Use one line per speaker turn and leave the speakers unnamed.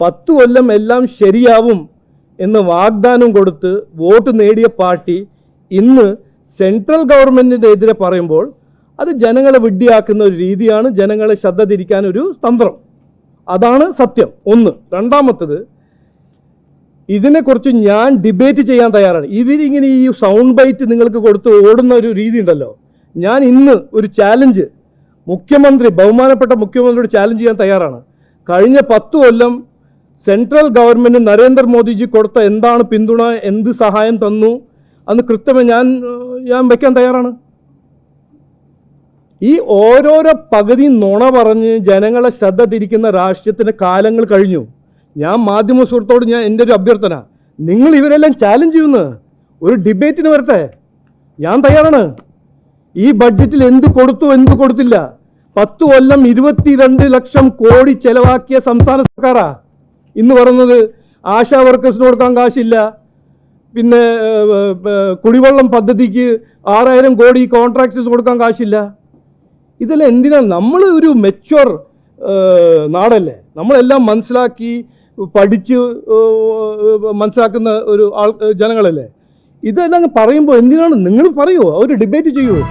10 കൊല്ലം എല്ലാം ശരിയാവും എന്ന് വാഗ്ദാനം കൊടുത്ത് വോട്ട് നേടിയ പാർട്ടി ഇന്ന് സെൻട്രൽ ഗവൺമെൻറ്റിൻ്റെ എതിരെ പറയുമ്പോൾ അത് ജനങ്ങളെ വിഡ്ഢിയാക്കുന്ന ഒരു രീതിയാണ്, ജനങ്ങളെ ശ്രദ്ധ തിരിക്കാൻ ഒരു തന്ത്രം. അതാണ് സത്യം. ഒന്ന്. രണ്ടാമത്തത്, ഇതിനെക്കുറിച്ച് ഞാൻ ഡിബേറ്റ് ചെയ്യാൻ തയ്യാറാണ്. ഇവരിങ്ങനെ ഈ സൗണ്ട് ബൈറ്റ് നിങ്ങൾക്ക് കൊടുത്ത് ഓടുന്ന ഒരു രീതി ഉണ്ടല്ലോ. ഞാൻ ഇന്ന് ഒരു ചാലഞ്ച് ബഹുമാനപ്പെട്ട മുഖ്യമന്ത്രിയോട് ചാലഞ്ച് ചെയ്യാൻ തയ്യാറാണ്. കഴിഞ്ഞ 10 കൊല്ലം സെൻട്രൽ ഗവൺമെൻറ് നരേന്ദ്രമോദിജി കൊടുത്ത എന്താണ് പിന്തുണ, എന്ത് സഹായം തന്നു അന്ന് കൃത്യമായി ഞാൻ വയ്ക്കാൻ തയ്യാറാണ്. ഈ ഓരോരോ പകുതി നുണ പറഞ്ഞ് ജനങ്ങളെ ശ്രദ്ധ തിരിക്കുന്ന രാഷ്ട്രീയത്തിൻ്റെ കാലങ്ങൾ കഴിഞ്ഞു. ഞാൻ മാധ്യമ സുഹൃത്തോട് എൻ്റെ ഒരു അഭ്യർത്ഥന, നിങ്ങൾ ഇവരെല്ലാം ചാലഞ്ച് ചെയ്യുന്നു, ഒരു ഡിബേറ്റിന് വരട്ടെ, ഞാൻ തയ്യാറാണ്. ഈ ബഡ്ജറ്റിൽ എന്ത് കൊടുത്തു എന്ത് കൊടുത്തില്ല, 10 കൊല്ലം 22 ലക്ഷം കോടി ചെലവാക്കിയ സംസ്ഥാന സർക്കാരാ ഇന്ന് പറയുന്നത് ആശാ വർക്കേഴ്സിന് കൊടുക്കാൻ കാശില്ല, പിന്നെ കുടിവെള്ളം പദ്ധതിക്ക് 6000 കോടി കോൺട്രാക്ടേഴ്സ് കൊടുക്കാൻ കാശില്ല. ഇതെല്ലാം എന്തിനാണ്? നമ്മൾ ഒരു മെച്വർ നാടല്ലേ, നമ്മളെല്ലാം മനസ്സിലാക്കി പഠിച്ച് മനസ്സിലാക്കുന്ന ഒരു ജനങ്ങളല്ലേ. ഇതെല്ലാം പറയുമ്പോൾ എന്തിനാണ് നിങ്ങൾ പറയുമോ, ഒരു ഡിബേറ്റ് ചെയ്യുമോ?